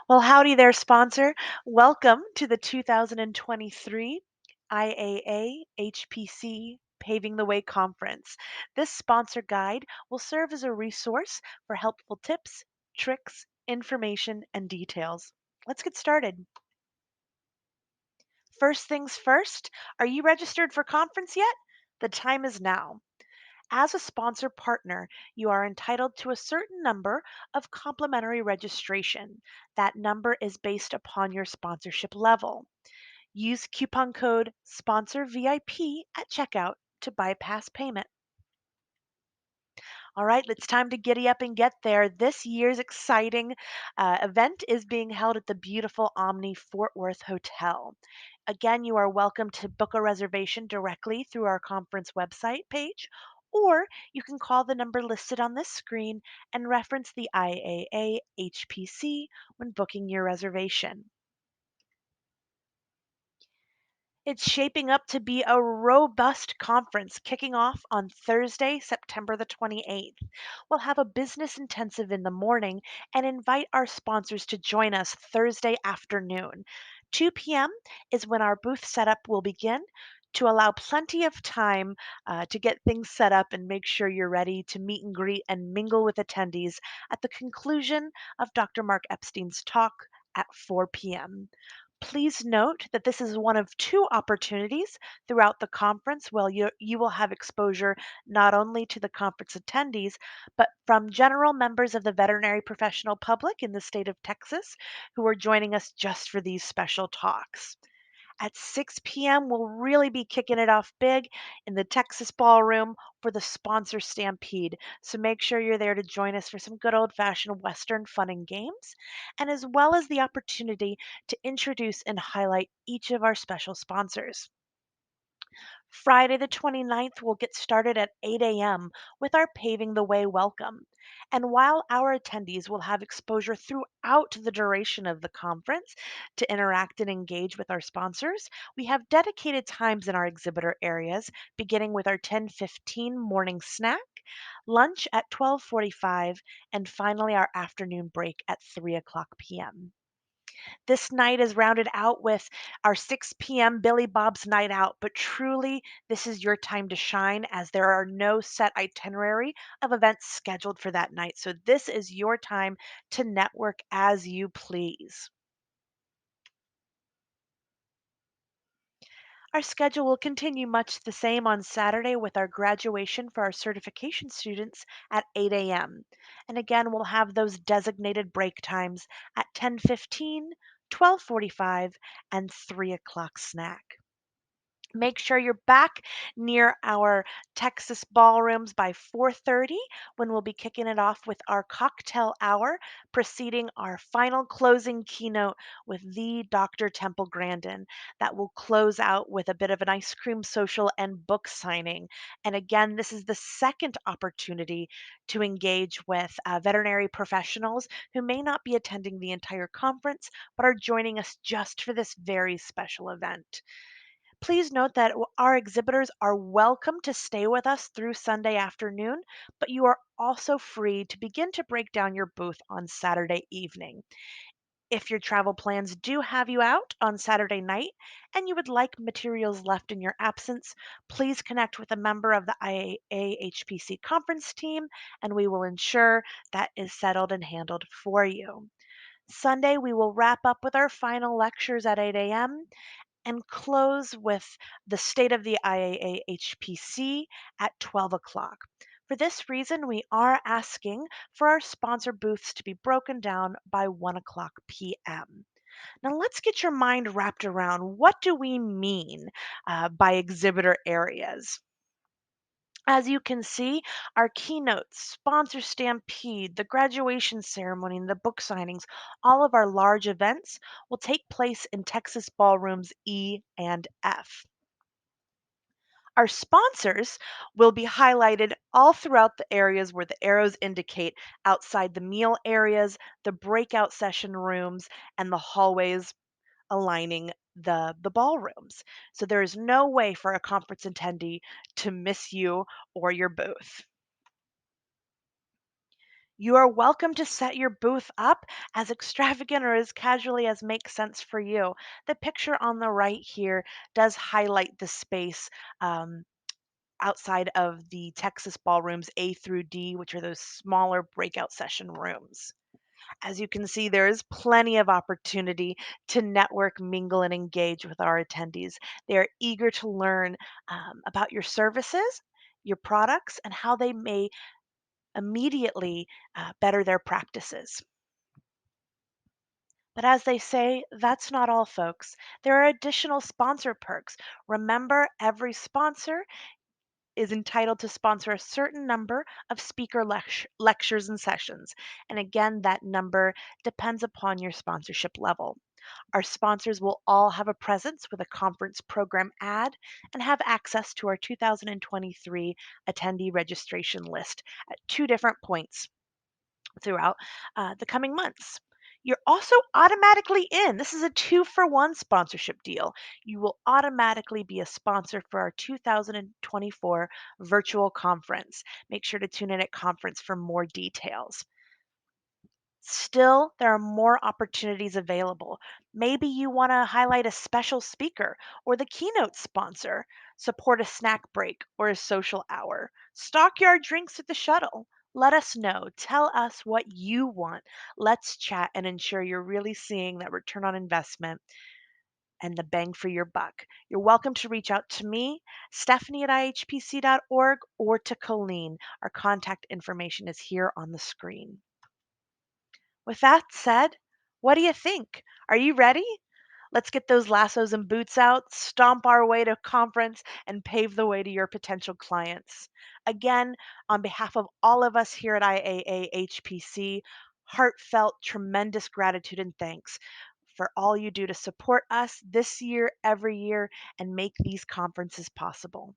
Well, howdy there, sponsor. Welcome to the 2023 IAAHPC Paving the Way Conference. This sponsor guide will serve as a resource for helpful tips, tricks, information, and details. Let's get started. First things first, are you registered for conference yet? The time is now. As a sponsor partner, you are entitled to a certain number of complimentary registration. That number is based upon your sponsorship level. Use coupon code SPONSORVIP at checkout to bypass payment. All right, it's time to giddy up and get there. This year's exciting event is being held at the beautiful Omni Fort Worth Hotel. Again, you are welcome to book a reservation directly through our conference website page, or you can call the number listed on this screen and reference the IAA HPC when booking your reservation. It's shaping up to be a robust conference kicking off on Thursday, September the 28th. We'll have a business intensive in the morning and invite our sponsors to join us Thursday afternoon. 2 p.m. is when our booth setup will begin to allow plenty of time to get things set up and make sure you're ready to meet and greet and mingle with attendees at the conclusion of Dr. Mark Epstein's talk at 4 p.m. Please note that this is one of two opportunities throughout the conference where you will have exposure not only to the conference attendees, but from general members of the veterinary professional public in the state of Texas who are joining us just for these special talks. At 6 p.m., we'll really be kicking it off big in the Texas Ballroom for the sponsor stampede. So make sure you're there to join us for some good old fashioned Western fun and games, and as well as the opportunity to introduce and highlight each of our special sponsors. Friday the 29th, we'll get started at 8 a.m. with our Paving the Way welcome. And while our attendees will have exposure throughout the duration of the conference to interact and engage with our sponsors, we have dedicated times in our exhibitor areas, beginning with our 10:15 morning snack, lunch at 12:45, and finally our afternoon break at 3 o'clock p.m. This night is rounded out with our 6 p.m. Billy Bob's Night Out, but truly, this is your time to shine as there are no set itinerary of events scheduled for that night. So, this is your time to network as you please. Our schedule will continue much the same on Saturday with our graduation for our certification students at 8 a.m. And again, we'll have those designated break times at 10:15, 12:45, and 3 o'clock snack. Make sure you're back near our Texas ballrooms by 4:30 when we'll be kicking it off with our cocktail hour preceding our final closing keynote with the Dr. Temple Grandin that will close out with a bit of an ice cream social and book signing. And again, this is the second opportunity to engage with veterinary professionals who may not be attending the entire conference but are joining us just for this very special event. Please note that our exhibitors are welcome to stay with us through Sunday afternoon, but you are also free to begin to break down your booth on Saturday evening. If your travel plans do have you out on Saturday night and you would like materials left in your absence, please connect with a member of the IAAHPC conference team and we will ensure that is settled and handled for you. Sunday, we will wrap up with our final lectures at 8 a.m. and close with the State of the IAAHPC at 12 o'clock. For this reason, we are asking for our sponsor booths to be broken down by 1 o'clock p.m. Now, let's get your mind wrapped around what do we mean by exhibitor areas? As you can see, our keynotes, sponsor stampede, the graduation ceremony, and the book signings, all of our large events will take place in Texas ballrooms E and F. Our sponsors will be highlighted all throughout the areas where the arrows indicate outside the meal areas, the breakout session rooms, and the hallways aligning the ballrooms. So there is no way for a conference attendee to miss you or your booth. You are welcome to set your booth up as extravagant or as casually as makes sense for you. The picture on the right here does highlight the space um, outside of the Texas ballrooms A through D, which are those smaller breakout session rooms. As you can see, there is plenty of opportunity to network, mingle, and engage with our attendees. They are eager to learn about your services, your products, and how they may immediately better their practices. But as they say, that's not all, folks. There are additional sponsor perks. Remember, every sponsor is entitled to sponsor a certain number of speaker lectures and sessions. And again, that number depends upon your sponsorship level. Our sponsors will all have a presence with a conference program ad and have access to our 2023 attendee registration list at two different points throughout the coming months. You're also automatically in. This is a 2-for-1 sponsorship deal. You will automatically be a sponsor for our 2024 virtual conference. Make sure to tune in at conference for more details. Still, there are more opportunities available. Maybe you want to highlight a special speaker or the keynote sponsor, support a snack break or a social hour, stockyard drinks at the shuttle. Let us know. Tell us what you want. Let's chat and ensure you're really seeing that return on investment and the bang for your buck. You're welcome to reach out to me, Stephanie at ihpc.org, or to Colleen. Our contact information is here on the screen. With that said, what do you think? Are you ready? Let's get those lassos and boots out, stomp our way to conference, and pave the way to your potential clients. Again, on behalf of all of us here at IAAHPC, heartfelt, tremendous gratitude and thanks for all you do to support us this year, every year, and make these conferences possible.